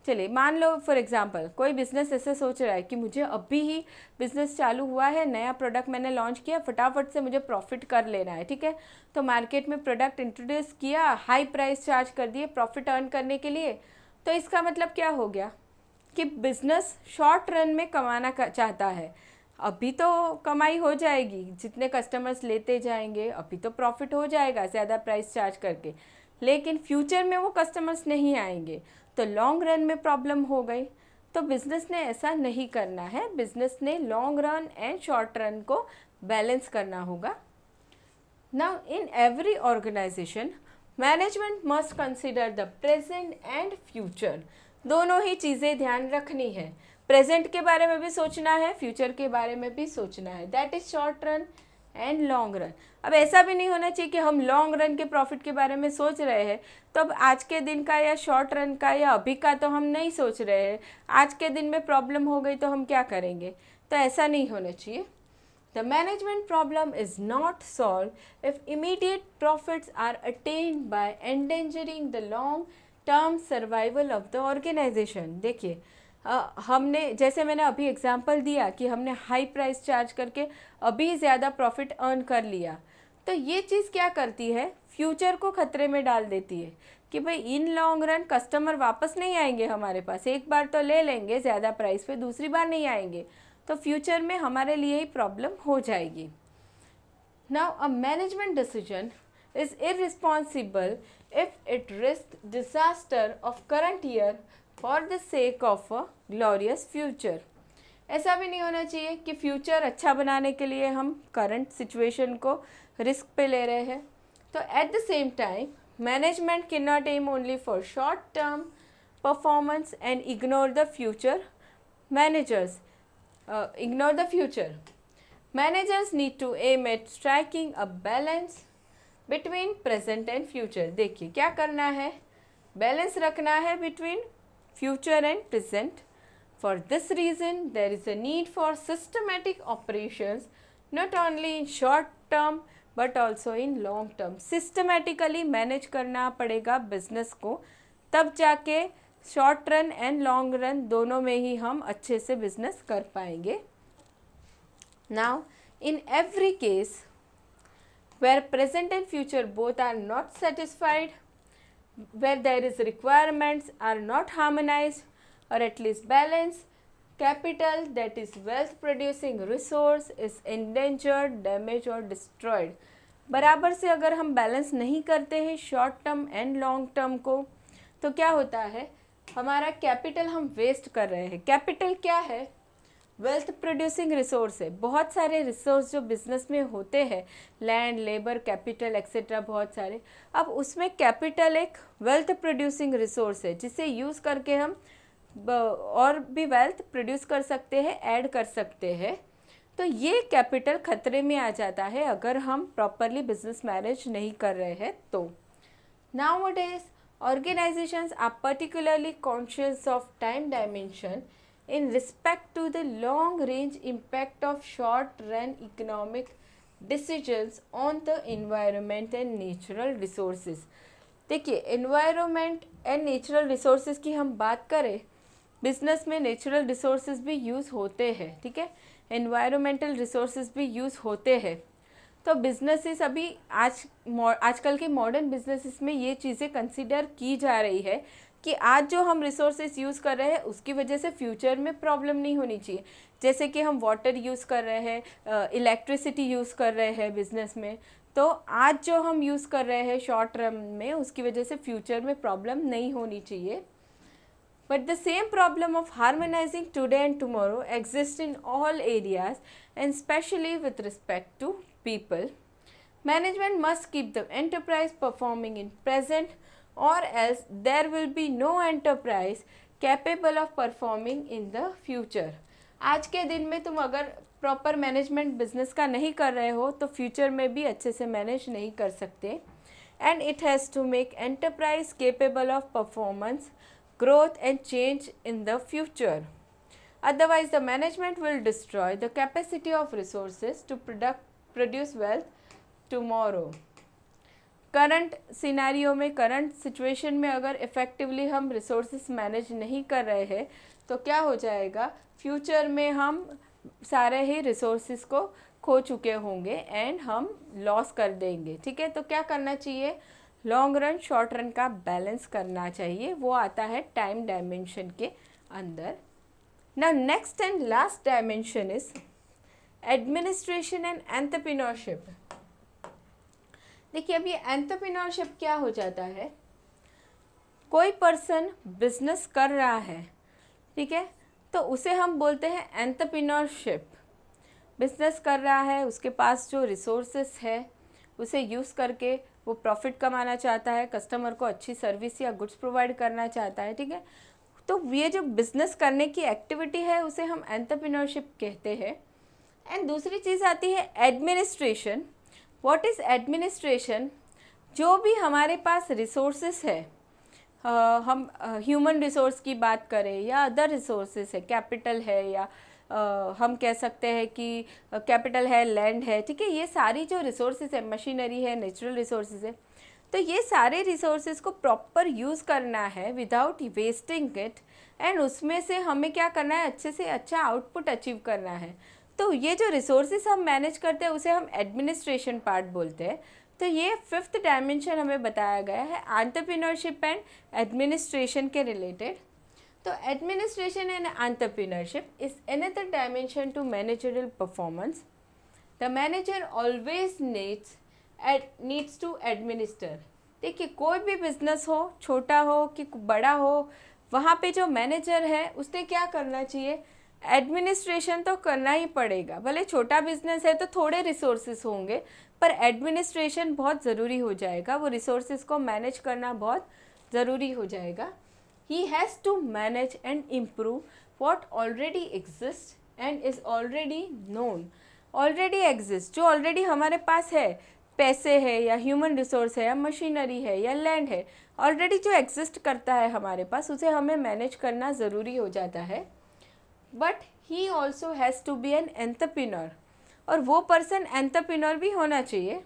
चलिए मान लो फॉर एग्जांपल कोई बिज़नेस ऐसे सोच रहा है कि मुझे अभी ही बिज़नेस चालू हुआ है, नया प्रोडक्ट मैंने लॉन्च किया, फटाफट से मुझे प्रॉफिट कर लेना है, ठीक है। तो मार्केट में प्रोडक्ट इंट्रोड्यूस किया, हाई प्राइस चार्ज कर दिए प्रॉफिट अर्न करने के लिए। तो इसका मतलब क्या हो गया कि बिज़नेस शॉर्ट रन में कमाना चाहता है। अभी तो कमाई हो जाएगी, जितने कस्टमर्स लेते जाएंगे अभी तो प्रॉफिट हो जाएगा ज़्यादा प्राइस चार्ज करके, लेकिन फ्यूचर में वो कस्टमर्स नहीं आएंगे तो लॉन्ग रन में प्रॉब्लम हो गई। तो बिज़नेस ने ऐसा नहीं करना है, बिज़नेस ने long run and short run को बैलेंस करना होगा। Now in every organization management must consider the present and future, दोनों ही चीज़ें ध्यान रखनी है। प्रेजेंट के बारे में भी सोचना है, फ्यूचर के बारे में भी सोचना है, that is short run and long run. अब ऐसा भी नहीं होना चाहिए कि हम लॉन्ग रन के प्रॉफिट के बारे में सोच रहे हैं तो अब आज के दिन का या शॉर्ट रन का या अभी का तो हम नहीं सोच रहे हैं, आज के दिन में प्रॉब्लम हो गई तो हम क्या करेंगे, तो ऐसा नहीं होना चाहिए। The management problem is not solved if immediate profits are attained by endangering the long-term survival of the organization। देखिए हमने जैसे मैंने अभी एग्जांपल दिया कि हमने हाई प्राइस चार्ज करके अभी ज़्यादा प्रॉफिट अर्न कर लिया, तो ये चीज़ क्या करती है, फ्यूचर को खतरे में डाल देती है कि भाई इन लॉन्ग रन कस्टमर वापस नहीं आएंगे हमारे पास, एक बार तो ले लेंगे ज़्यादा प्राइस पे, दूसरी बार नहीं आएंगे, तो फ्यूचर में हमारे लिए ही प्रॉब्लम हो जाएगी। Now a management decision is irresponsible if it risk disaster of current year for the sake of a glorious future. ऐसा भी नहीं होना चाहिए कि फ्यूचर अच्छा बनाने के लिए हम करंट सिचुएशन को रिस्क पे ले रहे हैं। तो at the same time management can not am only for short term performance and ignore the future. Ignore the future. Managers need to aim at striking a balance between present and future। देखिए क्या करना है, balance रखना है between future and present। For this reason there is a need for systematic operations not only in short term but also in long term। Systematically manage करना पड़ेगा business को, तब जाके short run and long run दोनों में ही हम अच्छे से बिजनेस कर पाएंगे। Now in every case where present and future both are not satisfied, where there is requirements are not harmonised और at least balance, capital that is wealth producing resource is endangered, damage और destroyed. बराबर से अगर हम balance नहीं करते हैं short term and long term को, तो क्या होता है, हमारा कैपिटल हम वेस्ट कर रहे हैं। कैपिटल क्या है, वेल्थ प्रोड्यूसिंग रिसोर्स है। बहुत सारे रिसोर्स जो बिजनेस में होते हैं, लैंड, लेबर, कैपिटल एक्सेट्रा, बहुत सारे। अब उसमें कैपिटल एक वेल्थ प्रोड्यूसिंग रिसोर्स है जिसे यूज़ करके हम और भी वेल्थ प्रोड्यूस कर सकते हैं, ऐड कर सकते हैं। तो ये कैपिटल खतरे में आ जाता है अगर हम प्रॉपरली बिजनेस मैनेज नहीं कर रहे हैं तो। Nowadays, organizations are particularly conscious of time dimension in respect to the long-range impact of short-run economic decisions on the environment and natural resources। देखिए environment and natural resources की हम बात करें, बिजनेस में नेचुरल रिसोर्सेज भी use होते हैं, ठीक है, एनवायरमेंटल रिसोर्सेज भी यूज़ होते हैं। तो बिजनेसेस अभी आजकल के मॉडर्न बिजनेसेस में ये चीज़ें कंसीडर की जा रही है कि आज जो हम रिसोर्सेज यूज़ कर रहे हैं उसकी वजह से फ्यूचर में प्रॉब्लम नहीं होनी चाहिए। जैसे कि हम वाटर यूज़ कर रहे हैं, इलेक्ट्रिसिटी यूज़ कर रहे हैं बिजनेस में, तो आज जो हम यूज़ कर रहे हैं शॉर्ट टर्म में उसकी वजह से फ्यूचर में प्रॉब्लम नहीं होनी चाहिए। But the same problem of harmonizing today and tomorrow exists in all areas and especially with respect to people. Management must keep the enterprise performing in present or else there will be no enterprise capable of performing in the future. आज के दिन में तुम अगर proper management business का नहीं कर रहे हो तो फ्यूचर में भी अच्छे से मैनेज नहीं कर सकते. And it has to make enterprise capable of performance, growth and change in the future. Otherwise, the management will destroy the capacity of resources to produce wealth tomorrow. Current scenario में, current situation में अगर effectively हम resources manage नहीं कर रहे हैं तो क्या हो जाएगा, फ्यूचर में हम सारे ही रिसोर्सेस को खो चुके होंगे एंड हम लॉस कर देंगे. ठीक है, तो क्या करना चाहिए, लॉन्ग रन शॉर्ट रन का बैलेंस करना चाहिए. वो आता है टाइम डायमेंशन के अंदर. Now next and last dimension is administration and entrepreneurship. देखिए, अब ये एंटरप्रेन्योरशिप क्या हो जाता है, कोई पर्सन बिजनेस कर रहा है, ठीक है, तो उसे हम बोलते हैं एंटरप्रेन्योरशिप. बिजनेस कर रहा है, उसके पास जो रिसोर्सेस है उसे यूज़ करके वो प्रॉफिट कमाना चाहता है, कस्टमर को अच्छी सर्विस या गुड्स प्रोवाइड करना चाहता है. ठीक है, तो ये जो बिज़नेस करने की एक्टिविटी है उसे हम एंटरप्रेन्योरशिप कहते हैं. एंड दूसरी चीज़ आती है एडमिनिस्ट्रेशन. व्हाट इज़ एडमिनिस्ट्रेशन, जो भी हमारे पास रिसोर्सेस है, हम ह्यूमन रिसोर्स की बात करें या अदर रिसोर्सेस है, कैपिटल है या हम कह सकते हैं कि कैपिटल है, लैंड है, ठीक है, ये सारी जो रिसोर्सेज है, मशीनरी है, नेचुरल रिसोर्सेज है, तो ये सारे रिसोर्सेज को प्रॉपर यूज़ करना है विदाउट वेस्टिंग इट. एंड उसमें से हमें क्या करना है, अच्छे से अच्छा आउटपुट अचीव करना है. तो ये जो रिसोर्सेज हम मैनेज करते हैं उसे हम एडमिनिस्ट्रेशन पार्ट बोलते हैं. तो ये फिफ्थ डायमेंशन हमें बताया गया है एंटरप्रेन्योरशिप एंड एडमिनिस्ट्रेशन के related. So administration and entrepreneurship is another dimension to managerial performance. The manager always needs to administer. देखिए, कोई भी बिजनेस हो, छोटा हो कि बड़ा हो, वहाँ पे जो मैनेजर है उसने क्या करना चाहिए, एडमिनिस्ट्रेशन तो करना ही पड़ेगा. भले छोटा बिजनेस है तो थोड़े रिसोर्सेज होंगे पर एडमिनिस्ट्रेशन बहुत ज़रूरी हो जाएगा, वो रिसोर्सेज को मैनेज करना बहुत ज़रूरी हो जाएगा. He has to manage and improve what already exists and is already known. Already exists, जो ऑलरेडी हमारे पास है, पैसे है या ह्यूमन रिसोर्स है या मशीनरी है या लैंड है, ऑलरेडी जो एग्जिस्ट करता है हमारे पास, उसे हमें मैनेज करना ज़रूरी हो जाता है. But he also has to be an entrepreneur, और वो पर्सन एंटरप्रेन्योर भी होना चाहिए.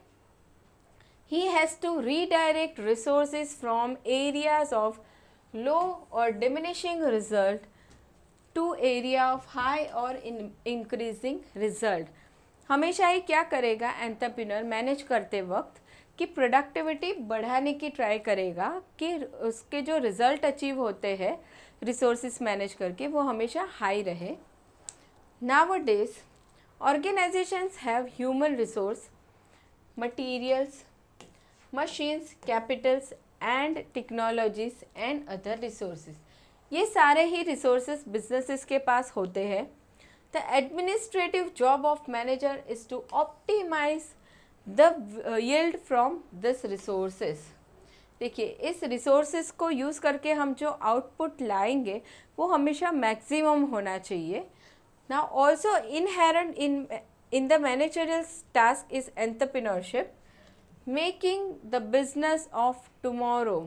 He has to redirect resources from areas of low or diminishing result to area of high or increasing result. हमेशा ही क्या करेगा एंटरप्रेन्योर मैनेज करते वक्त कि प्रोडक्टिविटी बढ़ाने की ट्राई करेगा कि उसके जो रिज़ल्ट अचीव होते हैं रिसोर्सेज मैनेज करके वो हमेशा हाई रहे. Nowadays, organizations have human resource, materials, machines, capitals and technologies and other resources. ये सारे ही resources businesses के पास होते हैं. The administrative job of manager is to optimize the yield from this resources. देखिए, इस resources को use करके हम जो output लाएंगे वो हमेशा maximum होना चाहिए. Now also inherent in the managerial task is entrepreneurship, making the business of tomorrow.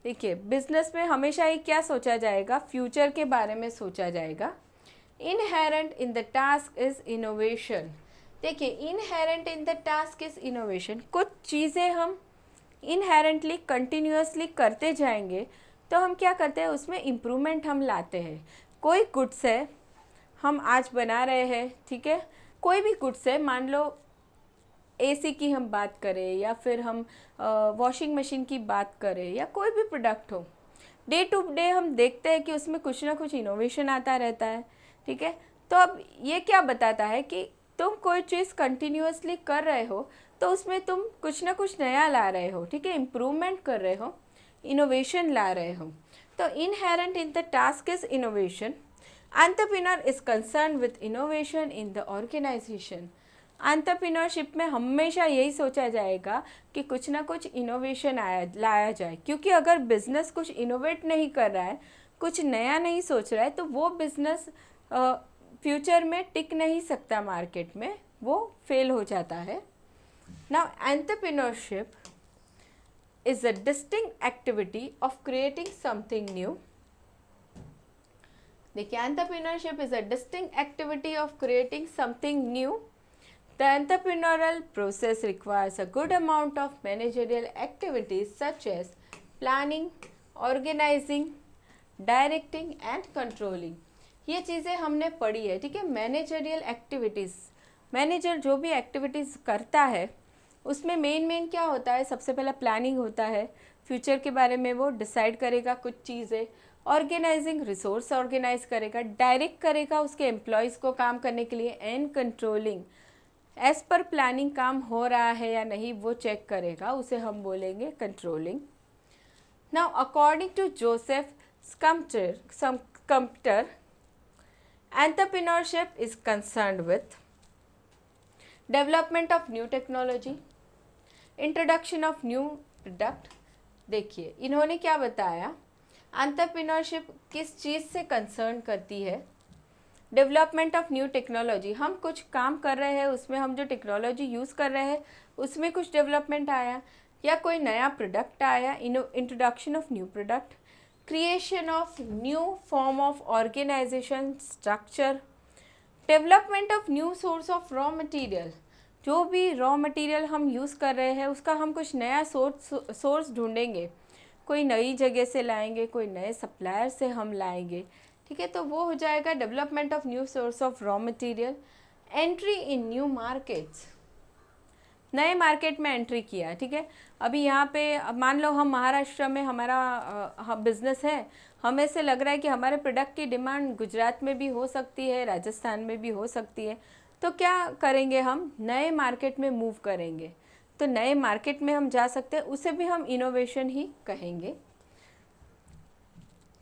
देखिए, बिजनेस में हमेशा ही क्या सोचा जाएगा, फ्यूचर के बारे में सोचा जाएगा. Inherent in the task is innovation. देखिए, inherent in the task is innovation. कुछ चीज़ें हम इनहेरेंटली कंटिन्यूसली करते जाएंगे तो हम क्या करते हैं, उसमें इम्प्रूवमेंट हम लाते हैं. कोई गुड्स है हम आज बना रहे हैं, ठीक है, कोई भी गुड्स है, मान लो एसी की हम बात करें या फिर हम वॉशिंग मशीन की बात करें या कोई भी प्रोडक्ट हो, डे टू डे हम देखते हैं कि उसमें कुछ ना कुछ इनोवेशन आता रहता है. ठीक है, तो अब ये क्या बताता है कि तुम कोई चीज़ कंटिन्यूसली कर रहे हो तो उसमें तुम कुछ ना कुछ नया ला रहे हो. ठीक है, इम्प्रूवमेंट कर रहे हो, इनोवेशन ला रहे हो. तो inherent in the task is innovation. Entrepreneur is concern with innovation in the organization. Entrepreneurship में हमेशा यही सोचा जाएगा कि कुछ ना कुछ इनोवेशन लाया जाए, क्योंकि अगर बिजनेस कुछ इनोवेट नहीं कर रहा है, कुछ नया नहीं सोच रहा है, तो वो बिजनेस फ्यूचर में टिक नहीं सकता मार्केट में, वो फेल हो जाता है. Now entrepreneurship is a distinct activity of creating something new. देखिए, entrepreneurship is a distinct activity of creating something new. The entrepreneurial process requires a good amount of managerial activities such as planning, organizing, directing and controlling. ये चीज़ें हमने पढ़ी है, ठीक है. Managerial activities, manager जो भी एक्टिविटीज़ करता है उसमें मेन क्या होता है, सबसे पहला प्लानिंग होता है, फ्यूचर के बारे में वो डिसाइड करेगा कुछ चीज़ें. ऑर्गेनाइजिंग, रिसोर्स ऑर्गेनाइज करेगा. डायरेक्ट करेगा उसके एम्प्लॉयज़ को काम करने के लिए. And controlling, as per planning काम हो रहा है या नहीं वो चेक करेगा, उसे हम बोलेंगे controlling. Now according to Joseph Schumpeter, entrepreneurship is concerned with development of new technology, introduction of new product. देखिए, इन्होंने क्या बताया, एंटरप्रेन्योरशिप किस चीज़ से कंसर्न करती है. डेवलपमेंट ऑफ न्यू टेक्नोलॉजी, हम कुछ काम कर रहे हैं, उसमें हम जो टेक्नोलॉजी यूज़ कर रहे हैं उसमें कुछ डेवलपमेंट आया या कोई नया प्रोडक्ट आया. Introduction of new product, creation of new form of organization structure, development of new source of raw material. जो भी रॉ मटेरियल हम यूज़ कर रहे हैं उसका हम कुछ नया सोर्स ढूंढेंगे, कोई नई जगह से लाएंगे, कोई नए सप्लायर से हम लाएंगे, ठीक है. तो वो हो जाएगा development of new source of raw material. Entry in new markets, नए मार्केट में एंट्री किया, ठीक है. अभी यहाँ पे मान लो हम महाराष्ट्र में हमारा बिजनेस है, हमें से लग रहा है कि हमारे प्रोडक्ट की डिमांड गुजरात में भी हो सकती है, राजस्थान में भी हो सकती है. तो क्या करेंगे, हम नए मार्केट में मूव करेंगे. तो नए मार्केट में हम जा सकते हैं, उसे भी हम इनोवेशन ही कहेंगे.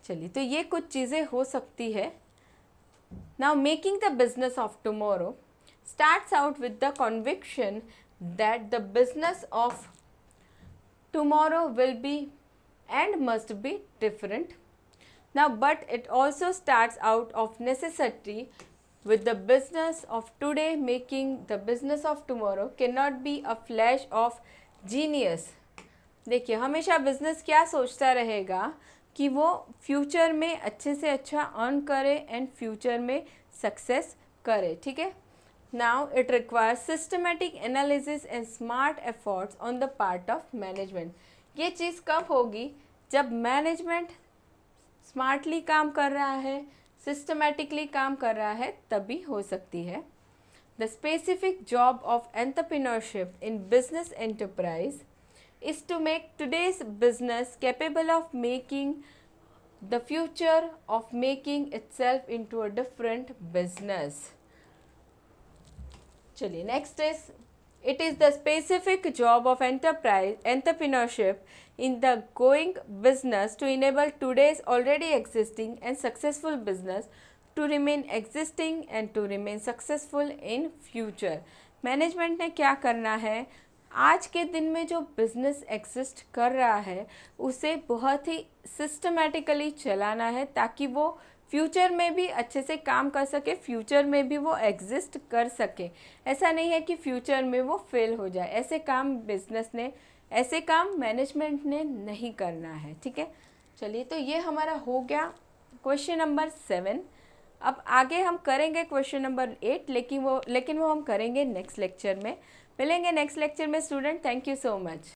चलिए, तो ये कुछ चीज़ें हो सकती है. Now making the business of tomorrow starts out with the conviction that the business of tomorrow will be and must be different. Now but it also starts out of necessity with the business of today. Making the business of tomorrow cannot be a flash of genius. देखिए, हमेशा business क्या सोचता रहेगा कि वो future में अच्छे से अच्छा अर्न करे एंड फ्यूचर में सक्सेस करे, ठीक है. Now it requires systematic analysis and smart efforts on the part of management. ये चीज़ कब होगी, जब मैनेजमेंट स्मार्टली काम कर रहा है, सिस्टमेटिकली काम कर रहा है, तभी हो सकती है. The specific job of entrepreneurship in business enterprise is to make today's business capable of making the future of making itself into a different business. चलिए, next is, it is the specific job of entrepreneurship in the going business to enable today's already existing and successful business to remain existing and to remain successful in future. Management ने क्या करना है, आज के दिन में जो business exist कर रहा है उसे बहुत ही सिस्टमेटिकली चलाना है ताकि वो फ्यूचर में भी अच्छे से काम कर सके, फ्यूचर में भी वो एग्जिस्ट कर सके. ऐसा नहीं है कि फ्यूचर में वो फेल हो जाए. ऐसे काम बिजनेस ने, ऐसे काम मैनेजमेंट ने नहीं करना है, ठीक है. चलिए, तो ये हमारा हो गया क्वेश्चन नंबर 7. अब आगे हम करेंगे क्वेश्चन नंबर 8, लेकिन वो हम करेंगे नेक्स्ट लेक्चर में. मिलेंगे नेक्स्ट लेक्चर में student. Thank you so much.